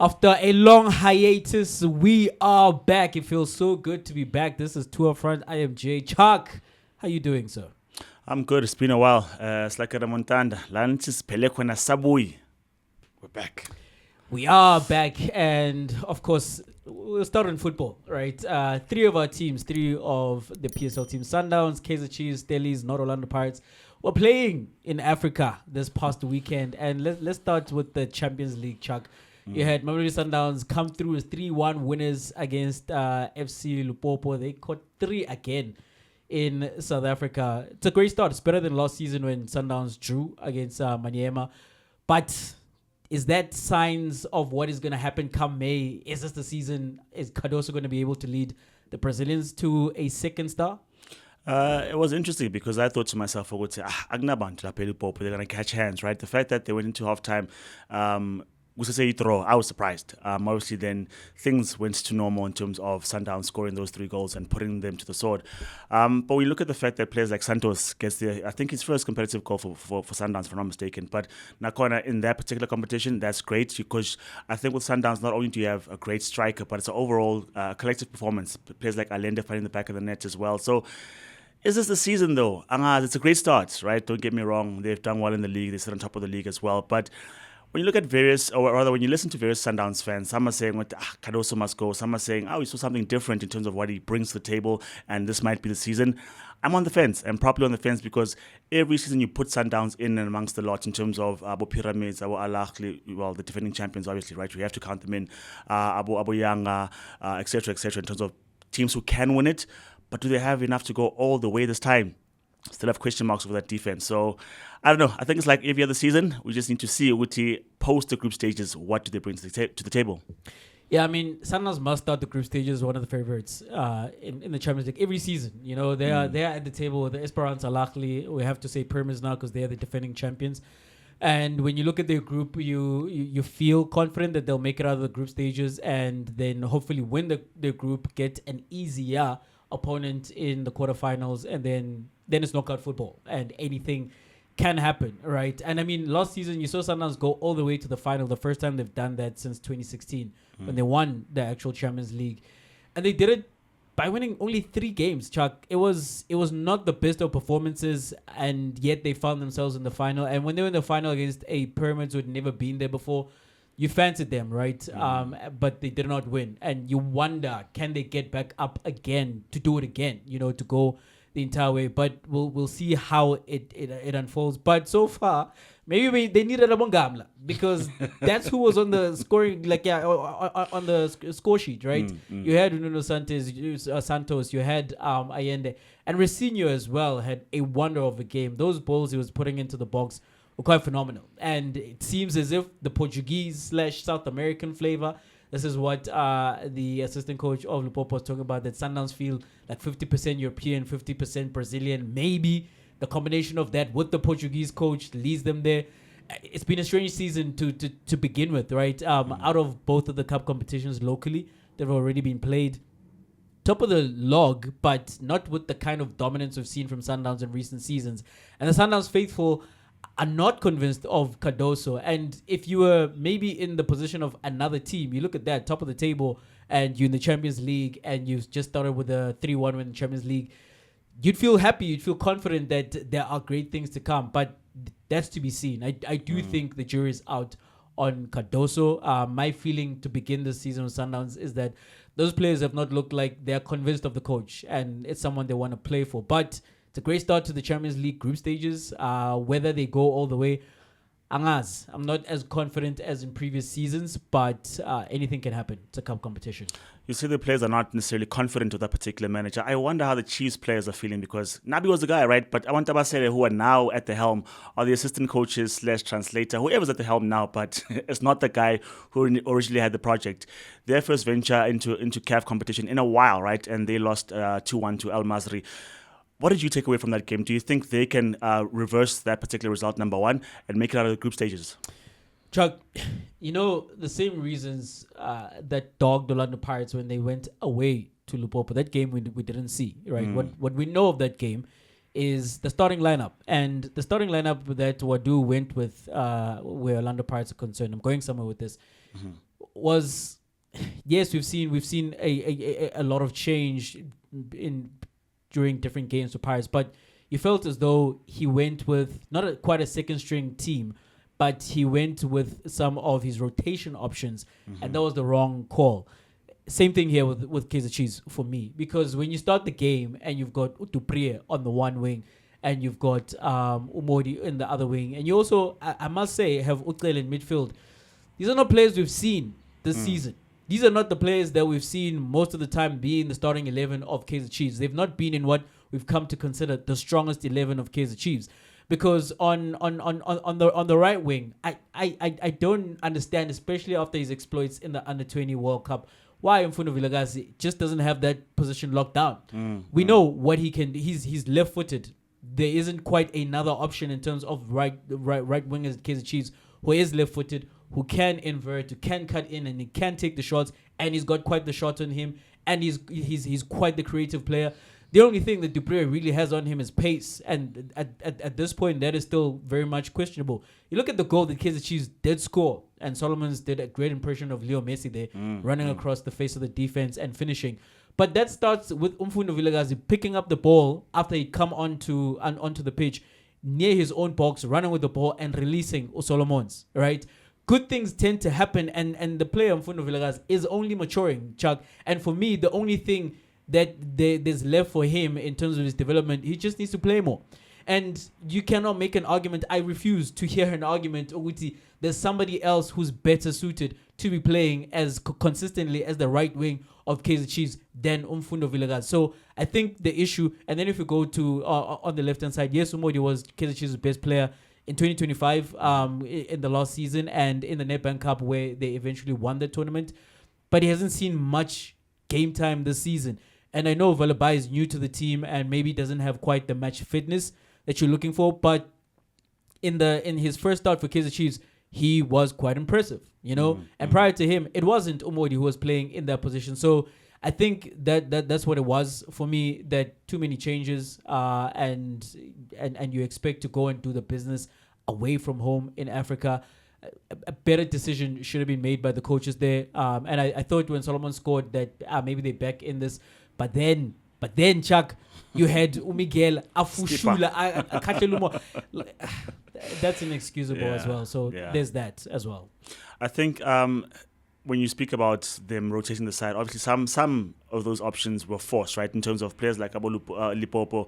After a long hiatus, we are back. It feels so good to be back. This is Tour Front. I am Jay Chuck. How you doing, sir? I'm good. It's been a while. It's like a remontanda. We're back. We are back, and of course, we'll start on football, right? Three of the PSL teams, Sundowns, Kaizer Chiefs, Stellies, not Orlando Pirates, were playing in Africa this past weekend. And let's start with the Champions League, Chuck. You had Mamelodi Sundowns come through as 3-1 winners against FC Lupopo. They caught 3 again in South Africa. It's a great start. It's better than last season when Sundowns drew against Maniema. But is that signs of what is going to happen come May? Is this the season? Is Cardoso going to be able to lead the Brazilians to a second star? It was interesting because I thought to myself, I would say, they're going to catch hands, right? The fact that they went into halftime, I was surprised. Obviously, then things went to normal in terms of Sundowns scoring those 3 goals and putting them to the sword. But we look at the fact that players like Santos gets I think his first competitive goal for Sundowns, if I'm not mistaken. But Nakona, in that particular competition, that's great because I think with Sundowns, not only do you have a great striker, but it's an overall collective performance. Players like Allende finding the back of the net as well. So, is this the season though? It's a great start, right? Don't get me wrong. They've done well in the league. They sit on top of the league as well. But when you look at when you listen to various Sundowns fans, some are saying, Cardoso must go. Some are saying, we saw something different in terms of what he brings to the table, and this might be the season. I'm on the fence. I'm properly on the fence because every season you put Sundowns in and amongst the lot in terms of Abu Pyramids, Abu Al-Ahly, well, the defending champions, obviously, right? We have to count them in, Abu Yanga, etc., in terms of teams who can win it. But do they have enough to go all the way this time? Still have question marks over that defense. So, I don't know. I think it's like every other season. We just need to see Uti post the group stages. What do they bring to the table? Yeah, I mean, Sundowns must start the group stages. One of the favorites in the Champions League every season. You know, they are at the table with the Esperance Al-Ahly. We have to say Pyramids now because they are the defending champions. And when you look at their group, you feel confident that they'll make it out of the group stages and then hopefully win their group, get an easier opponent in the quarterfinals, and then it's knockout football and anything can happen, right? And I mean, last season you saw Sundowns go all the way to the final, the first time they've done that since 2016 when they won the actual Champions League, and they did it by winning only 3 games. Chuck, it was not the best of performances, and yet they found themselves in the final. And when they were in the final against a Pyramids who had never been there before, you fancied them, right? But they did not win. And you wonder, can they get back up again to do it again, to go the entire way? But we'll see how it unfolds. But so far, maybe they needed a Bongamla because that's who was on the scoring, on the score sheet, right? You had Nuno Santos, you had Allende, and Recinho as well had a wonder of a game. Those balls he was putting into the box were quite phenomenal. And it seems as if the Portuguese/South American flavor, this is what the assistant coach of Lupopo was talking about, that Sundowns feel like 50% European, 50% Brazilian. Maybe the combination of that with the Portuguese coach leads them there. It's been a strange season to begin with, right? Out of both of the cup competitions locally, they've already been played. Top of the log, but not with the kind of dominance we've seen from Sundowns in recent seasons. And the Sundowns faithful are not convinced of Cardoso. And if you were maybe in the position of another team, you look at that, top of the table, and you're in the Champions League, and you've just started with a 3-1 win in the Champions League, you'd feel happy, you'd feel confident that there are great things to come. But that's to be seen. I do think the jury's out on Cardoso. My feeling to begin this season with Sundowns is that those players have not looked like they're convinced of the coach, and it's someone they want to play for. But it's a great start to the Champions League group stages. Whether they go all the way, I'm not as confident as in previous seasons, but anything can happen. It's a cup competition. You see the players are not necessarily confident with that particular manager. I wonder how the Chiefs players are feeling because Nabi was the guy, right? But I want Tabasele, who are now at the helm, are the assistant coaches/translator, whoever's at the helm now, but it's not the guy who originally had the project. Their first venture into CAF competition in a while, right? And they lost 2-1 to El Masri. What did you take away from that game? Do you think they can reverse that particular result, number one, and make it out of the group stages? Chuck, the same reasons that dogged Orlando Pirates when they went away to Lupopo, that game we didn't see, right? What we know of that game is the starting lineup. And the starting lineup that Wadu went with where Orlando Pirates are concerned, I'm going somewhere with this. was, yes, we've seen a lot of change in during different games for Pirates, but you felt as though he went with not quite a second string team, but he went with some of his rotation options, and that was the wrong call. Same thing here with Kaizer Chiefs for me, because when you start the game and you've got Dupree on the one wing and you've got Umodi in the other wing, and you also, I must say, have Utlel in midfield. These are not players we've seen this season. These are not the players that we've seen most of the time be in the starting 11 of Kaizer Chiefs. They've not been in what we've come to consider the strongest 11 of Kaizer Chiefs. Because on the right wing, I don't understand, especially after his exploits in the Under-20 World Cup, why Mfundo Vilakazi just doesn't have that position locked down. We know what he can do. He's left-footed. There isn't quite another option in terms of right wingers at Kaizer Chiefs who is left-footed, who can invert, who can cut in, and he can take the shots, and he's got quite the shot on him, and he's quite the creative player. The only thing that Dupree really has on him is pace, and at this point, that is still very much questionable. You look at the goal that Kaizer Chiefs did score, and Solomon's did a great impression of Leo Messi there, running across the face of the defense and finishing. But that starts with Mfundo Vilakazi picking up the ball after he come onto the pitch, near his own box, running with the ball and releasing Solomons, right? Good things tend to happen, and the player Mfundo Vilakazi is only maturing, Chuck. And for me, the only thing that there's left for him in terms of his development, he just needs to play more. And you cannot make an argument. I refuse to hear an argument, Oguti, there's somebody else who's better suited to be playing as consistently as the right wing of Kaizer Chiefs than Mfundo Vilakazi. So I think the issue, and then if you go to on the left-hand side, yes, Umodi was Kaizer Chiefs' best player in 2025 in the last season and in the Nedbank Cup where they eventually won the tournament. But he hasn't seen much game time this season. And I know Valabai is new to the team and maybe doesn't have quite the match fitness that you're looking for. But in his first start for Kaizer Chiefs, he was quite impressive, you know. And prior to him, it wasn't Umodi who was playing in that position. So I think that's what it was for me. That too many changes, and you expect to go and do the business away from home in Africa. A better decision should have been made by the coaches there. And I thought when Solomon scored that maybe they back in this, but then Chuck, you had Umigel Afushula Kachelumo. That's inexcusable as well. So there's that as well. I think when you speak about them rotating the side, obviously some of those options were forced, right? In terms of players like Lilepo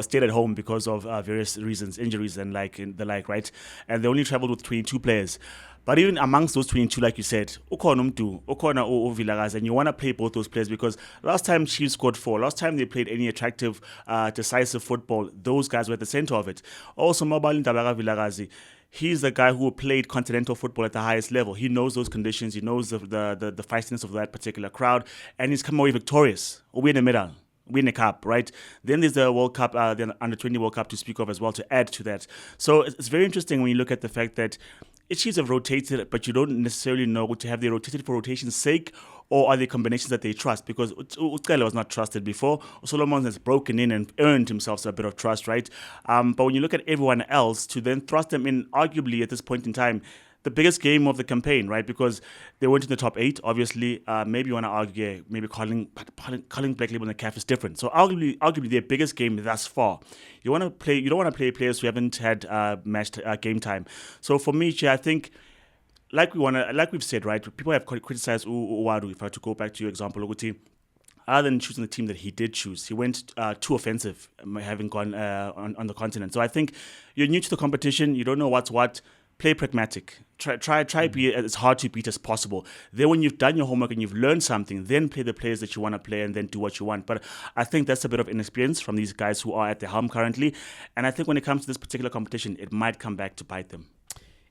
stayed at home because of various reasons, injuries and the like, right? And they only traveled with 22 players. But even amongst those 22, like you said, Ukona Vilakazi, and you want to play both those players because last time Chiefs scored 4, last time they played any attractive, decisive football, those guys were at the center of it. Also, Mobile Ntabaga Vilakazi, he's the guy who played continental football at the highest level. He knows those conditions. He knows the feistiness of that particular crowd, and he's come away victorious. Win a medal, win a cup, right? Then there's the World Cup, the Under-20 World Cup to speak of as well to add to that. So it's very interesting when you look at the fact that Chiefs have rotated, but you don't necessarily know to have they rotated for rotation's sake, or are they combinations that they trust? Because Utkele was not trusted before. Solomon has broken in and earned himself a bit of trust, right? But when you look at everyone else, to then thrust them in, arguably at this point in time, the biggest game of the campaign, right? Because they went in the top 8, obviously. Maybe you want to argue, maybe calling Black Label in the CAF is different. So arguably their biggest game thus far. You don't want to play players who haven't had matched game time. So for me, I think, like we've said, right? People have criticized Uwadu. If I had to go back to your example, Oguti, other than choosing the team that he did choose, he went too offensive, having gone on the continent. So I think you're new to the competition. You don't know what's what. Play pragmatic. Try be as hard to beat as possible. Then when you've done your homework and you've learned something, then play the players that you want to play and then do what you want. But I think that's a bit of inexperience from these guys who are at the helm currently. And I think when it comes to this particular competition, it might come back to bite them.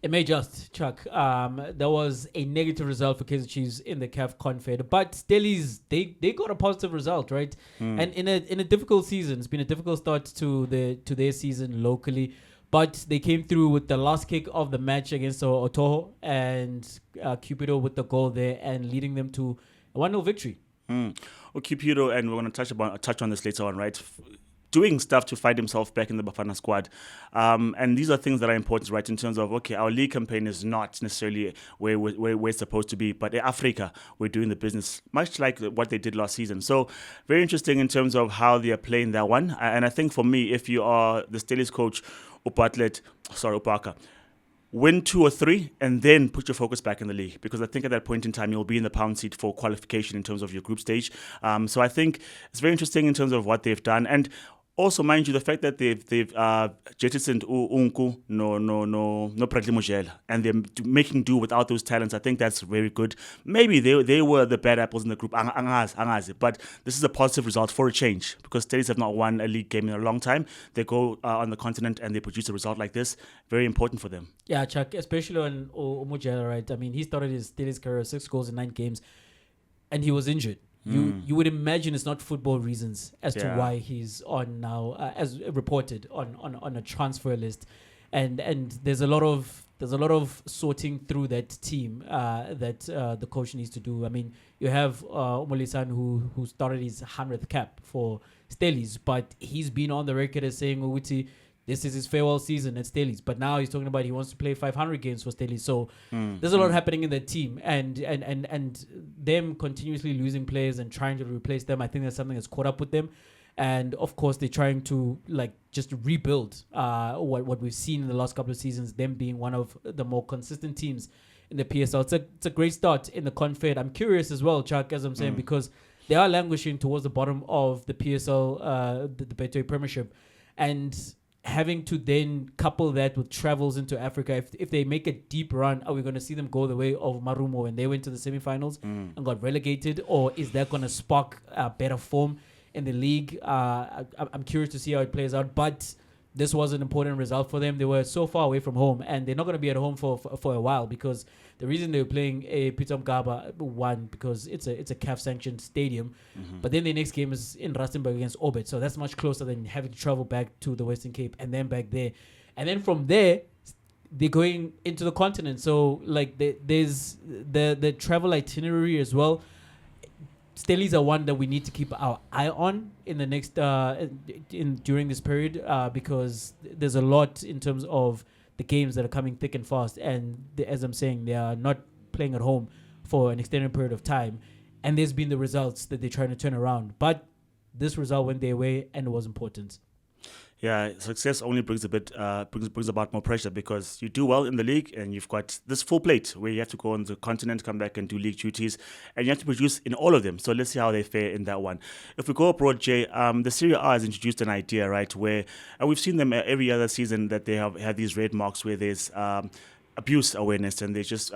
It may just, Chuck. There was a negative result for Kaizer Chiefs in the CAF Confed, but Stellies, they got a positive result, right? And in a difficult season, it's been a difficult start to their season locally. But they came through with the last kick of the match against Otoho and Cupido with the goal there and leading them to a 1-0 victory. Well, Cupido, and we're going to touch on this later on, right? doing stuff to find himself back in the Bafana squad. And these are things that are important, right, in terms of, okay, our league campaign is not necessarily where it's supposed to be, but in Africa, we're doing the business, much like what they did last season. So very interesting in terms of how they are playing that one. And I think for me, if you are the Stellies coach, Upaka, win 2 or 3 and then put your focus back in the league, because I think at that point in time you'll be in the pound seat for qualification in terms of your group stage. So I think it's very interesting in terms of what they've done. And also, mind you, the fact that they've jettisoned Unku, no Bradley Mojela, and they're making do without those talents, I think that's very good. Maybe they were the bad apples in the group, but this is a positive result for a change, because Stellies have not won a league game in a long time. They go on the continent and they produce a result like this. Very important for them. Yeah, Chuck, especially on Mojela, right? I mean, he started his Stellies career 6 goals in 9 games, and he was injured. You would imagine it's not football reasons as to why he's on now, as reported on a transfer list, and there's a lot of sorting through that team that the coach needs to do. I mean, you have Omolisan who started his 100th cap for Stellies, but he's been on the record as saying, Uguti, this is his farewell season at Stellies, but now he's talking about he wants to play 500 games for Stellies. So there's a lot happening in that team, and them continuously losing players and trying to replace them. I think that's something that's caught up with them, and of course they're trying to just rebuild what we've seen in the last couple of seasons. Them being one of the more consistent teams in the PSL. It's a great start in the Confed. I'm curious as well, Chuck, as I'm saying, because they are languishing towards the bottom of the PSL, the Betway Premiership, and having to then couple that with travels into Africa. If they make a deep run, are we going to see them go the way of Marumo when they went to the semifinals and got relegated? Or is that going to spark better form in the league? I'm curious to see how it plays out. But this was an important result for them. They were so far away from home, and they're not going to be at home for a while, because the reason they were playing a Peter Mgaba, one, because it's a CAF sanctioned stadium, but then the next game is in Rustenburg against Orbit, so that's much closer than having to travel back to the Western Cape and then back there, and then from there they're going into the continent. So there's the travel itinerary as well. Stellies are one that we need to keep our eye on in the next during this period, because there's a lot in terms of the games that are coming thick and fast, and as I'm saying, they are not playing at home for an extended period of time, and there's been the results that they're trying to turn around, but this result went their way and it was important. Yeah, success only brings brings about more pressure, because you do well in the league and you've got this full plate where you have to go on the continent, come back and do league duties, and you have to produce in all of them. So let's see how they fare in that one. If we go abroad, Jay, the Serie A has introduced an idea, right, where we've seen them every other season, that they have had these red marks where there's abuse awareness, and they're just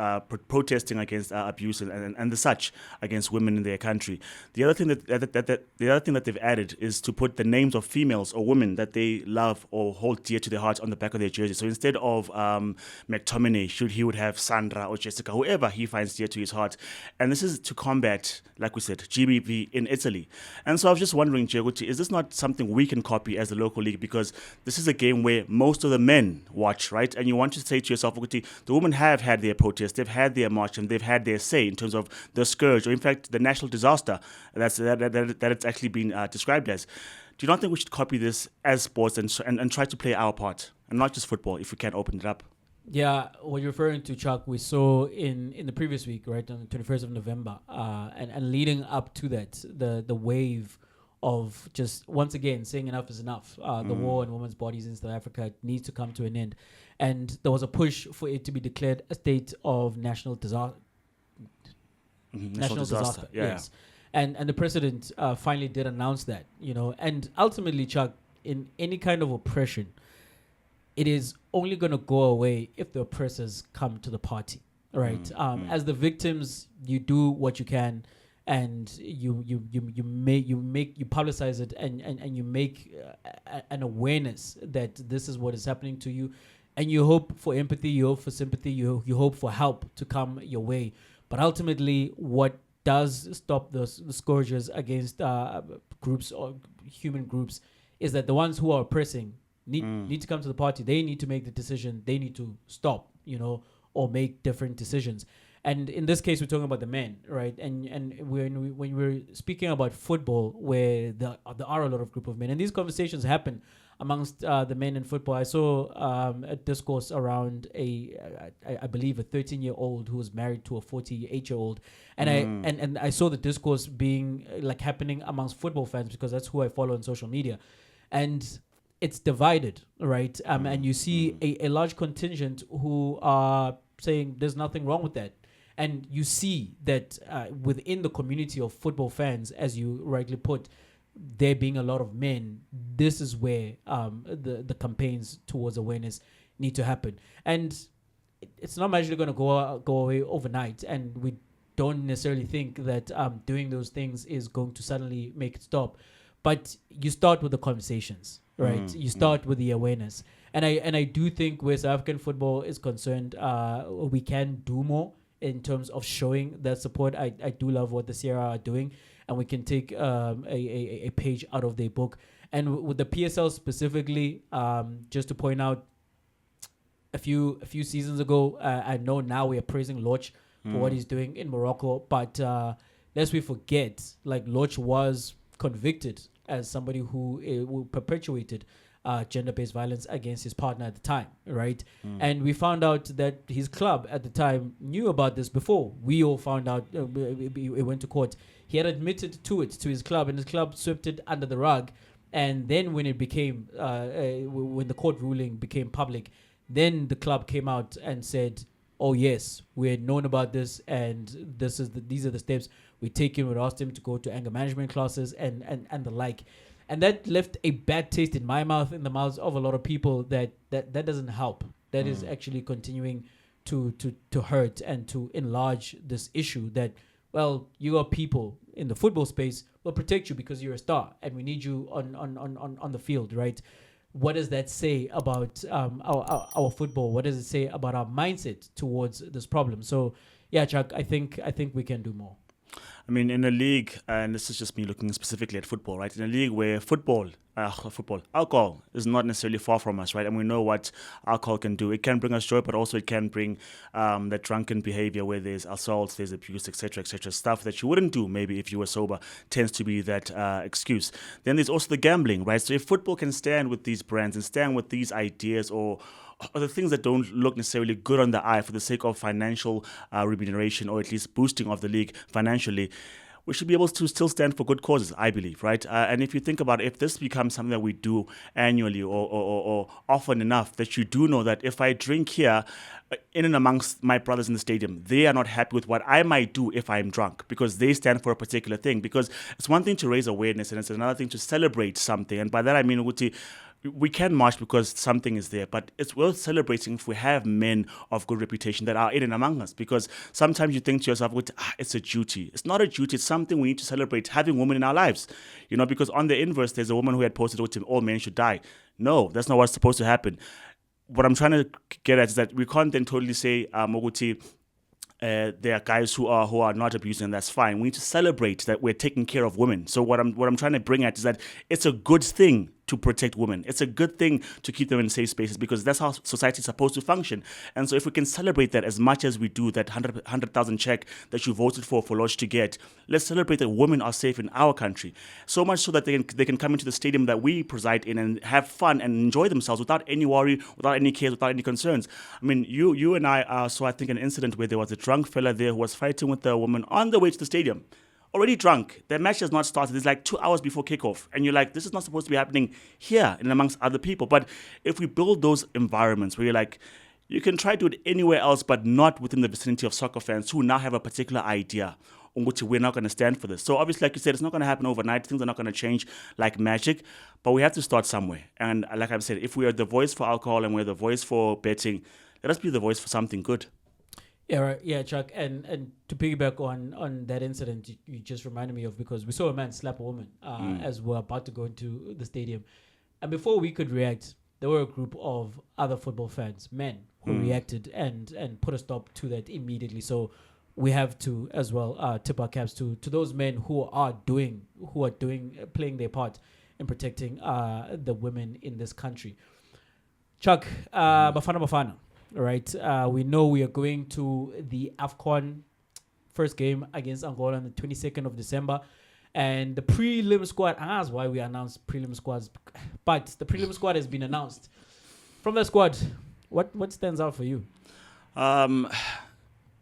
protesting against abuse and the such against women in their country. The other thing that they've added is to put the names of females or women that they love or hold dear to their hearts on the back of their jersey. So instead of McTominay, he would have Sandra or Jessica, whoever he finds dear to his heart. And this is to combat, like we said, GBV in Italy. And so I was just wondering, Jeguti, is this not something we can copy as the local league? Because this is a game where most of the men watch, right? And you want to say to yourself, the women have had their protest, they've had their march, and they've had their say in terms of the scourge, or in fact the national disaster that it's actually been described as. Do you not think we should copy this as sports and try to play our part, and not just football, if we can open it up? Yeah, what you're referring to, Chuck, we saw in the previous week, right, on the 21st of November, and leading up to that, the wave of just, once again, saying enough is enough. The war on women's bodies in South Africa needs to come to an end. And there was a push for it to be declared a state of national disaster. National disaster, yeah. Yes. And the president finally did announce that, and ultimately, Chuck, in any kind of oppression, it is only going to go away if the oppressors come to the party, right? As the victims, you do what you can, and you publicize it, and you make an awareness that this is what is happening to you, and you hope for empathy, you hope for sympathy, you hope for help to come your way. But ultimately, what does stop the scourges against groups or human groups is that the ones who are oppressing need to come to the party. They need to make the decision. They need to stop, or make different decisions. And in this case, we're talking about the men, right? And when we're speaking about football, where there are a lot of group of men, and these conversations happen amongst the men in football. I saw a discourse around I believe a 13-year-old who was married to a 48-year-old, and I saw the discourse being happening amongst football fans because that's who I follow on social media, and it's divided, right? And you see a large contingent who are saying there's nothing wrong with that. And you see that within the community of football fans, as you rightly put, there being a lot of men, this is where the campaigns towards awareness need to happen. And it's not magically going to go away overnight. And we don't necessarily think that doing those things is going to suddenly make it stop. But you start with the conversations, right? You start with the awareness. And I do think where South African football is concerned, we can do more in terms of showing that support. I do love what the Serie A are doing, and we can take a page out of their book. And with the PSL specifically, just to point out, a few seasons ago, I know now we are praising Loch for what he's doing in Morocco, but lest we forget, Loch was convicted as somebody who perpetuated gender-based violence against his partner at the time, right? And we found out that his club at the time knew about this before. We all found out, it went to court. He had admitted to it to his club, and his club swept it under the rug. And then when it became, when the court ruling became public, then the club came out and said, oh yes, we had known about this, and these are the steps we taken. We asked him to go to anger management classes and the like. And that left a bad taste in my mouth, in the mouths of a lot of people, that doesn't help. That is actually continuing to hurt and to enlarge this issue that, well, you are people in the football space, will protect you because you're a star and we need you on the field, right? What does that say about our football? What does it say about our mindset towards this problem? So, yeah, Chuck, I think we can do more. I mean, in a league, and this is just me looking specifically at football, right? In a league where alcohol is not necessarily far from us, right? And we know what alcohol can do. It can bring us joy, but also it can bring that drunken behavior where there's assault, there's abuse, etc., stuff that you wouldn't do maybe if you were sober tends to be that excuse. Then there's also the gambling, right? So if football can stand with these brands and stand with these ideas or the things that don't look necessarily good on the eye for the sake of financial remuneration or at least boosting of the league financially, we should be able to still stand for good causes, I believe, right? And if you think about it, if this becomes something that we do annually or often enough, that you do know that if I drink here, in and amongst my brothers in the stadium, they are not happy with what I might do if I'm drunk because they stand for a particular thing. Because it's one thing to raise awareness and it's another thing to celebrate something. And by that I mean, Uti, we can march because something is there, but it's worth celebrating if we have men of good reputation that are in and among us. Because sometimes you think to yourself, it's a duty. It's not a duty. It's something we need to celebrate, having women in our lives. You know, because on the inverse, there's a woman who had posted with him, all men should die. No, that's not what's supposed to happen. What I'm trying to get at is that we can't then totally say, Moguti, there are guys who are not abusing, and that's fine. We need to celebrate that we're taking care of women. So what I'm trying to bring at is that it's a good thing to protect women. It's a good thing to keep them in safe spaces because that's how society is supposed to function. And so if we can celebrate that as much as we do, that 100,000 check that you voted for Lodge to get, let's celebrate that women are safe in our country. So much so that they can come into the stadium that we preside in and have fun and enjoy themselves without any worry, without any cares, without any concerns. I mean, you and I saw, I think, an incident where there was a drunk fella there who was fighting with a woman on the way to the stadium. Already drunk. The match has not started. It's like 2 hours before kickoff. And you're like, this is not supposed to be happening here and amongst other people. But if we build those environments where you're like, you can try to do it anywhere else, but not within the vicinity of soccer fans who now have a particular idea on which we're not going to stand for this. So obviously, like you said, it's not going to happen overnight. Things are not going to change like magic. But we have to start somewhere. And like I've said, if we are the voice for alcohol and we're the voice for betting, let us be the voice for something good. Yeah, right. Yeah, Chuck. And to piggyback on that incident, you just reminded me of, because we saw a man slap a woman as we're about to go into the stadium. And before we could react, there were a group of other football fans, men, who reacted and put a stop to that immediately. So we have to as well tip our caps to those men who are playing their part in protecting the women in this country. Chuck, Bafana. right? We know we are going to the AFCON first game against Angola on the 22nd of December. And the prelim squad, that's why we announced prelim squads. But the prelim squad has been announced. From the squad, what stands out for you? The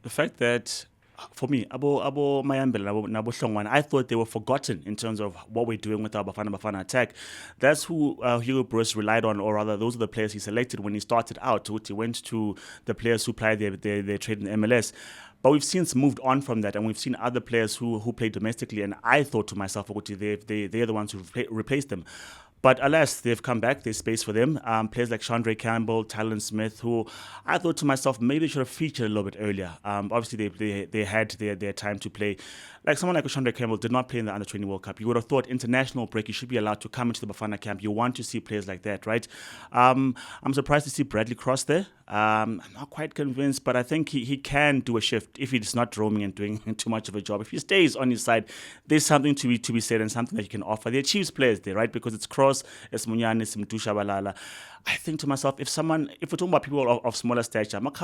fact that, for me, Abo Mayambel, Nabo Hlongwane, I thought they were forgotten in terms of what we're doing with our Bafana attack. That's who Hugo Bruce relied on, or rather, those are the players he selected when he started out. He went to the players who played their trade in MLS. But we've since moved on from that, and we've seen other players who play domestically. And I thought to myself, they're the ones who replaced them. But alas, they've come back. There's space for them. Players like Chandra Campbell, Talon Smith, who I thought to myself, maybe they should have featured a little bit earlier. Obviously, they had their time to play. Like someone like Chandra Campbell did not play in the Under-20 World Cup. You would have thought international break, you should be allowed to come into the Bafana camp. You want to see players like that, right? I'm surprised to see Bradley Cross there. I'm not quite convinced, but I think he can do a shift if he's not roaming and doing too much of a job. If he stays on his side, there's something to be said and something that he can offer. They're Chiefs players there, right? Because it's Cross, it's Munyane, it's Mtusha Balala. I think to myself, if we're talking about people of smaller stature, maybe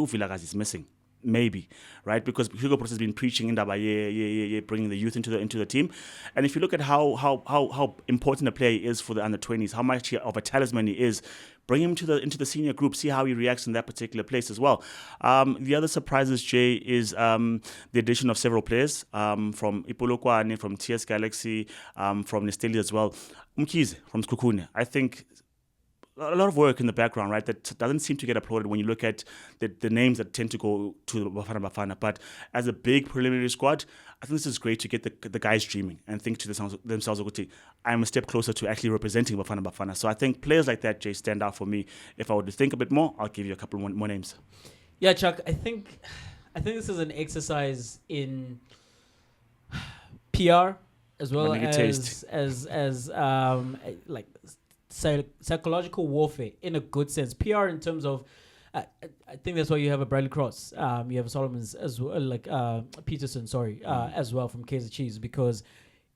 Uvilakazi is missing. Maybe, right? Because Hugo Bruce has been preaching in Dabaye, bringing the youth into the team. And if you look at how important a player he is for the under-20s, how much of a talisman he is, bring him into the senior group, see how he reacts in that particular place as well. The other surprises, Jay, is the addition of several players from Ipolokwane, from TS Galaxy, from Stellies as well. Mbekezeli from Skukune. I think a lot of work in the background, right, that doesn't seem to get applauded when you look at the names that tend to go to Bafana. But as a big preliminary squad, I think this is great to get the guys dreaming and think to themselves, okay, I'm a step closer to actually representing Bafana. So I think players like that, Jay, stand out for me. If I were to think a bit more, I'll give you a couple more names. Yeah, Chuck, I think this is an exercise in PR as well as like psychological warfare in a good sense. PR in terms of, I think that's why you have a Bradley Cross. You have Solomon's as well, like Peterson, as well from Kaizer Chiefs, because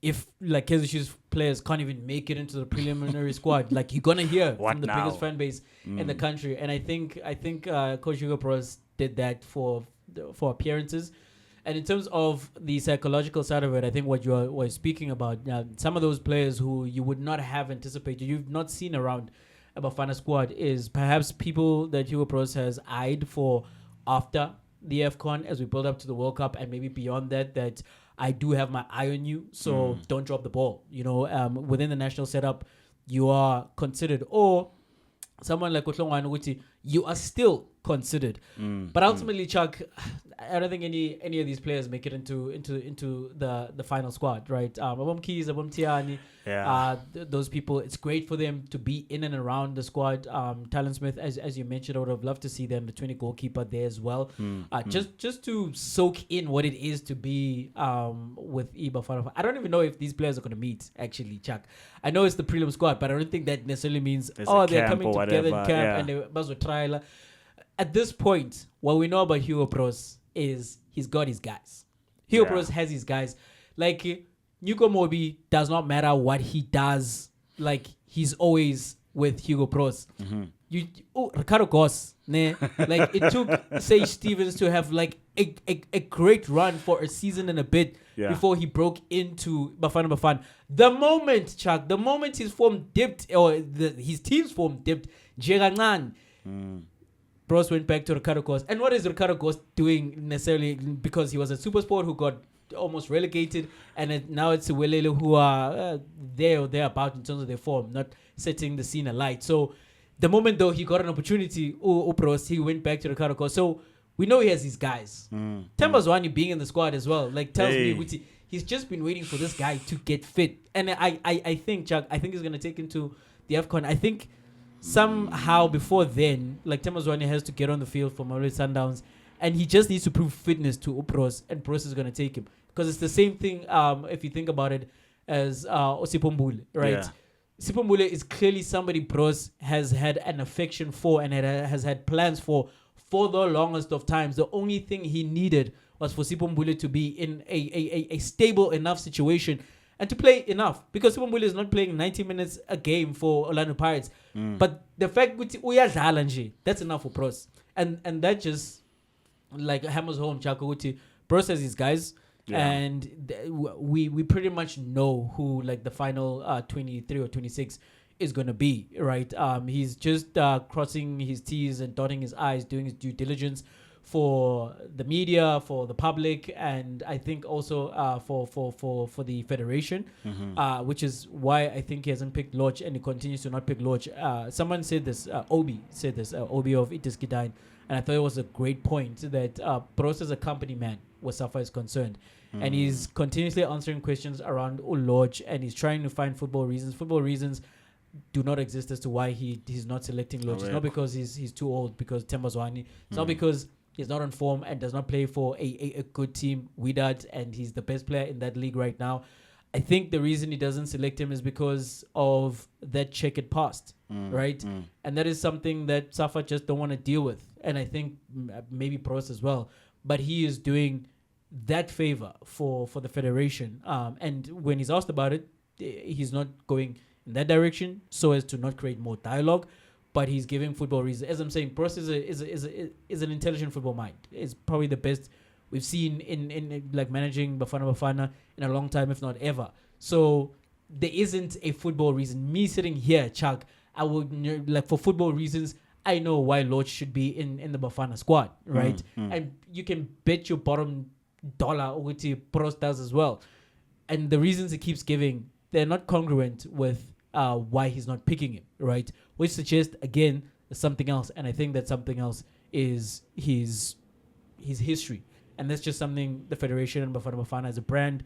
if like Kaizer Chiefs players can't even make it into the preliminary squad, like you're gonna hear from the biggest fan base in the country. And I think Coach Hugo Bruce did that for appearances. And in terms of the psychological side of it, I think what you were speaking about, some of those players who you would not have anticipated, you've not seen around a Bafana squad, is perhaps people that Hugo Bruce has eyed for after the AFCON as we build up to the World Cup, and maybe beyond that I do have my eye on you, so don't drop the ball. Within the national setup, you are considered, or someone like Hlongwane Uti, you are still considered. But ultimately, Chuck, I don't think any of these players make it into the final squad, right? Abom Keys, Abom Tiani, those people, it's great for them to be in and around the squad. Talon Smith, as you mentioned, I would have loved to see them, the 20 goalkeeper there as well. Just to soak in what it is to be with Bafana. I don't even know if these players are going to meet, actually, Chuck. I know it's the prelim squad, but I don't think that necessarily means, they're coming together in camp and they're about to trial. At this point, what we know about Hugo Bruce is he's got his guys. Hugo Bruce has his guys. Like, Nyuko Mobi does not matter what he does. Like, he's always with Hugo Bruce. Ricardo Goss, like, it took Sage Stevens to have like a great run for a season and a bit before he broke into Bafana. The moment his form dipped, or his team's form dipped, Jegangan, Bruce went back to Ricardo Goss. And what is Ricardo Goss doing necessarily? Because he was a super sport who got almost relegated, and now it's Welele who are there or thereabout in terms of their form, not setting the scene alight. So the moment though he got an opportunity, Bruce, he went back to Ricardo Goss. So we know he has his guys. Themba Zwane being in the squad as well, like, tells me he's just been waiting for this guy to get fit. And I think, Chuck, he's going to take him to the AFCON. I think somehow before then, like, Themba Zwane has to get on the field for Mamelodi Sundowns, and he just needs to prove fitness to Bruce, and Bruce is going to take him. Because it's the same thing, if you think about it, as Sipho Mbule, right? Yeah. Sipho Mbule is clearly somebody Bruce has had an affection for and has had plans for the longest of times. The only thing he needed was for Sipho Mbule to be in a stable enough situation and to play enough, because Sibombuli is not playing 90 minutes a game for Orlando Pirates. But the fact that that's enough for Pros, and that just like hammers home Chaco Pros has these guys. Yeah. And we pretty much know who like the final 23 or 26 is going to be, right? He's just crossing his T's and dotting his I's, doing his due diligence for the media, for the public, and I think also for the federation, which is why I think he hasn't picked Lodge, and he continues to not pick Lodge. Someone said this, Obi of Itis Gidine, and I thought it was a great point that Pros is a company man where Safa is concerned. And he's continuously answering questions around Lodge, and he's trying to find football reasons. Football reasons do not exist as to why he's not selecting Lodge. It's not because he's too old, because Tembazwani. It's not because he's not on form and does not play for a good team, Wydad, and he's the best player in that league right now. I think the reason he doesn't select him is because of that checkered past, right? And that is something that Safa just don't want to deal with. And I think maybe Pros as well. But he is doing that favor for the federation. And when he's asked about it, he's not going in that direction so as to not create more dialogue, but he's giving football reasons. As I'm saying, Pros is an intelligent football mind. It's probably the best we've seen in like managing Bafana in a long time, if not ever. So there isn't a football reason. Me sitting here, Chuck, I would like for football reasons. I know why Lodge should be in the Bafana squad, right? And you can bet your bottom dollar which Pros does as well. And the reasons he keeps giving, they're not congruent with why he's not picking him, right? Which suggests, again, something else. And I think that something else is his history. And that's just something the Federation and Bafana as a brand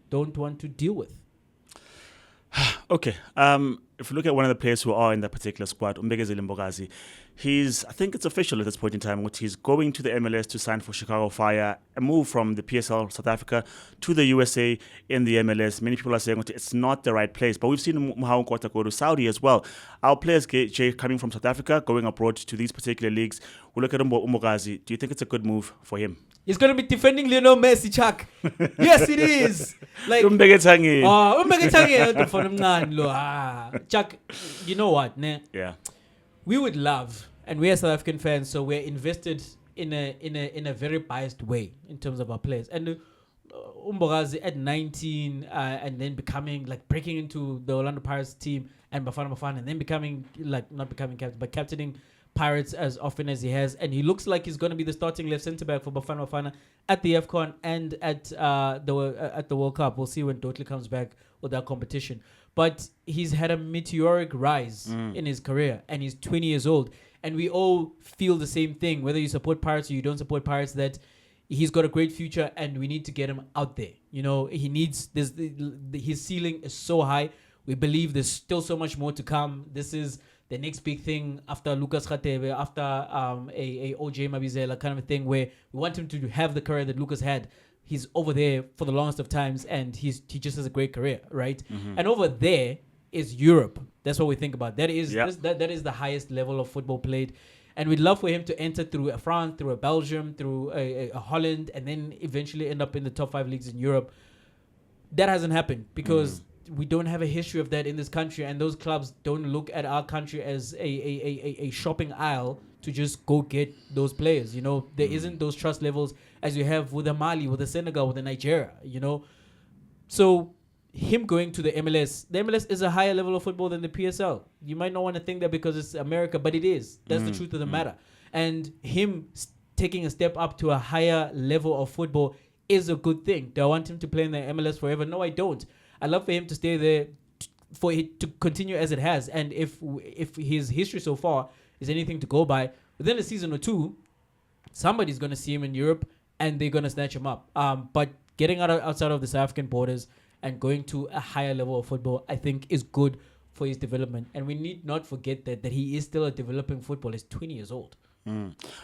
don't want to deal with. Okay. If you look at one of the players who are in that particular squad, Mbekezeli Mbokazi, I think it's official at this point in time, which he's going to the MLS to sign for Chicago Fire, a move from the PSL South Africa to the USA in the MLS. Many people are saying it's not the right place, but we've seen Muhao Nkota go to Saudi as well. Our players, Jay, coming from South Africa, going abroad to these particular leagues. We look at Mbokazi. Do you think it's a good move for him? He's going to be defending Lionel Messi, Chuck. Yes, it is. Like, Chuck, you know what? Ne? Yeah. We would love, and we are South African fans, so we're invested in a very biased way in terms of our players. And Mbokazi at 19 and then breaking into the Orlando Pirates team and Bafana, and then not becoming captain, but captaining Pirates as often as he has, and he looks like he's going to be the starting left centre back for Bafana at the AFCON and at the World Cup. We'll see when Dotley comes back with that competition. But he's had a meteoric rise in his career, and he's 20 years old. And we all feel the same thing, whether you support Pirates or you don't support Pirates, that he's got a great future, and we need to get him out there. You know, he needs this. His ceiling is so high. We believe there's still so much more to come. This is the next big thing after Lucas Khatebe, after a OJ Mabizela kind of a thing, where we want him to have the career that Lucas had. He's over there for the longest of times, and he just has a great career, right? And over there is Europe. That's what we think about. That is that is the highest level of football played, and we'd love for him to enter through a France, through a Belgium, through a Holland, and then eventually end up in the top 5 leagues in Europe. That hasn't happened because we don't have a history of that in this country, and those clubs don't look at our country as a shopping aisle to just go get those players. You know, there isn't those trust levels as you have with the Mali, with the Senegal, with the Nigeria, you know. So him going to the MLS is a higher level of football than the PSL. You might not want to think that because it's America, but it is. That's the truth of the matter. And him taking a step up to a higher level of football is a good thing. Do I want him to play in the MLS forever? No, I don't. I'd love for him to stay there, for it to continue as it has. And if his history so far is anything to go by, within a season or two, somebody's going to see him in Europe and they're going to snatch him up. But getting outside of the South African borders and going to a higher level of football, I think is good for his development. And we need not forget that he is still a developing footballer. He's 20 years old.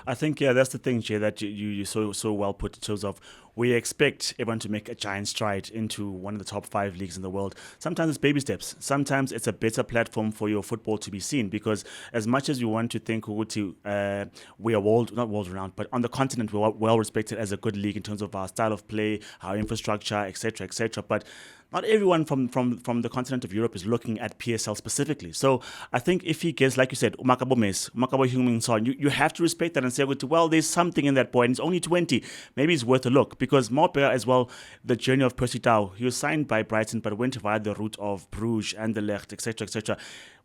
I think, that's the thing, Jay, that you so well put in terms of we expect everyone to make a giant stride into one of the top 5 leagues in the world. Sometimes it's baby steps. Sometimes it's a better platform for your football to be seen, because as much as you want to think we are not world renowned, but on the continent we're well respected as a good league in terms of our style of play, our infrastructure, etc., etc. But not everyone from the continent of Europe is looking at PSL specifically. So I think if he gets, like you said, Umakabo Mes, Umakabo Heung-min-son, you have to respect that and say, well, there's something in that boy, and he's only 20. Maybe it's worth a look. Because Mopea as well, the journey of Percy Tau, he was signed by Brighton, but went via the route of Bruges and the Lech, etc., etc.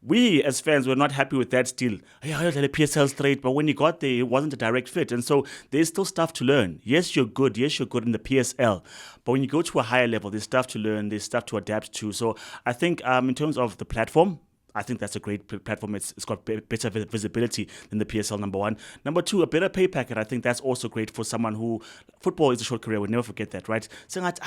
We, as fans, were not happy with that still. Yeah, PSL straight, but when he got there, it wasn't a direct fit. And so there's still stuff to learn. Yes, you're good. Yes, you're good in the PSL. But when you go to a higher level, there's stuff to learn. There's stuff to adapt to. So I think in terms of the platform, I think that's a great platform. It's got better visibility than the PSL, number one. Number two, a better pay packet. I think that's also great for someone who, football is a short career. We'll never forget that, right? Saying that,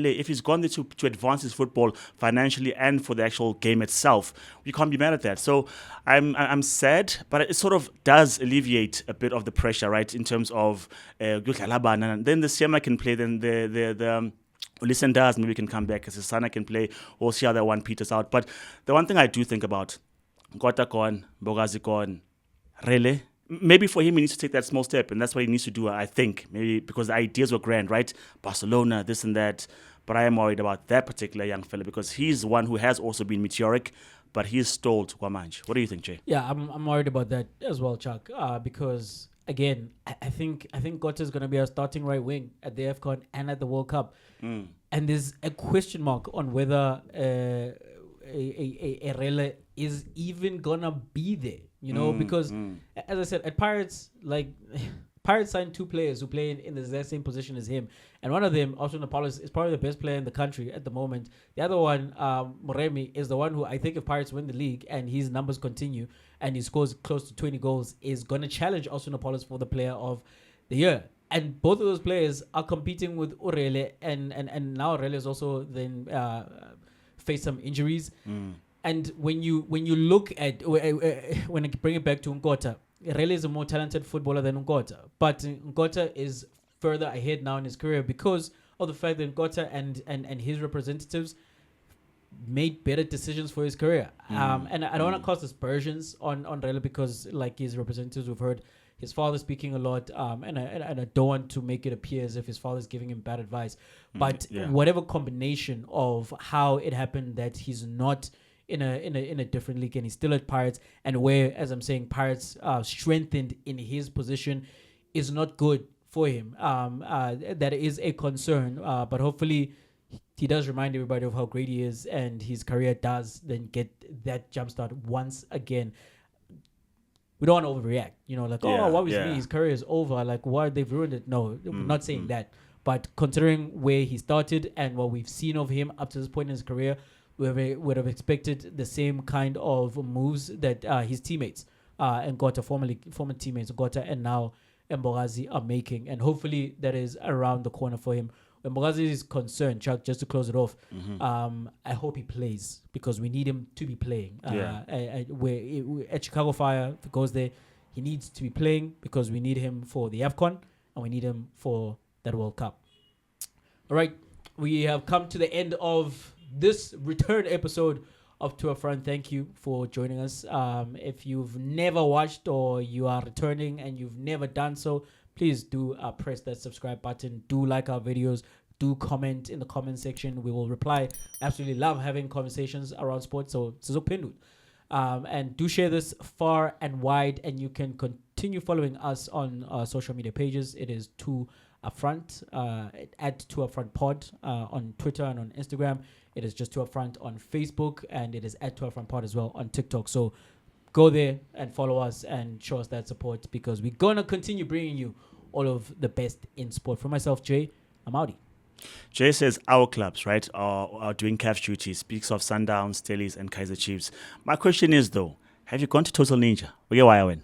if he's gone there to advance his football financially and for the actual game itself, you can't be mad at that. So I'm sad, but it sort of does alleviate a bit of the pressure, right? In terms of, and then the Siema can play, then the Listen does, maybe can come back, Sana can play, we'll see how that one peters out. But the one thing I do think about, Nkota gone, Mbokazi gone, really, maybe for him he needs to take that small step, and that's what he needs to do, I think. Maybe because the ideas were grand, right? Barcelona, this and that. But I am worried about that particular young fella because he's one who has also been meteoric, but he's stalled Kwamanj. What do you think, Jay? Yeah, I'm worried about that as well, Chuck, because again, I think Gota is going to be our starting right wing at the AFCON and at the World Cup. And there's a question mark on whether a Rele is even going to be there, because as I said, at Pirates, Pirates signed two players who play in the exact same position as him. And one of them, Austin Apollos, is probably the best player in the country at the moment. The other one, Moremi, is the one who I think if Pirates win the league and his numbers continue and he scores close to 20 goals, is going to challenge Austin Apollos for the player of the year. And both of those players are competing with Urele, and now Urele has also then faced some injuries. And when you look at, when I bring it back to Nkota, Urele is a more talented footballer than Nkota. But Nkota is further ahead now in his career because of the fact that Nkota and his representatives made better decisions for his career. And I don't want to cast aspersions on Urele because, like his representatives, we've heard his father speaking a lot, and I don't want to make it appear as if his father's giving him bad advice. But whatever combination of how it happened that he's not in a different league and he's still at Pirates, and where, as I'm saying, Pirates strengthened in his position is not good for him. That is a concern. But hopefully he does remind everybody of how great he is, and his career does then get that jumpstart once again. We don't want to overreact, what was me? His career is over. Like, why they've ruined it? No, we're not saying that. But considering where he started and what we've seen of him up to this point in his career, we would have expected the same kind of moves that his teammates and Gota, former teammates Gota and now Mbokazi are making. And hopefully that is around the corner for him. When Mbokazi is concerned, Chuck, just to close it off, I hope he plays because we need him to be playing. At Chicago Fire, if he goes there, he needs to be playing because we need him for the AFCON and we need him for that World Cup. All right, we have come to the end of this return episode of To A Front. Thank you for joining us. If you've never watched or you are returning and you've never done so, please do press that subscribe button. Do like our videos. Do comment in the comment section. We will reply. Absolutely love having conversations around sports. So, and do share this far and wide. And you can continue following us on social media pages. It is To A Front, at To A Front Pod on Twitter and on Instagram. It is just To A Front on Facebook, and it is at To A Front Pod as well on TikTok. So go there and follow us and show us that support because we're going to continue bringing you all of the best in sport. For myself, Jay, I'm outie. Jay says our clubs, right, are doing CAF duty. Speaks of Sundowns, Stellies, and Kaizer Chiefs. My question is, though, have you gone to Total Ninja? Where why I win?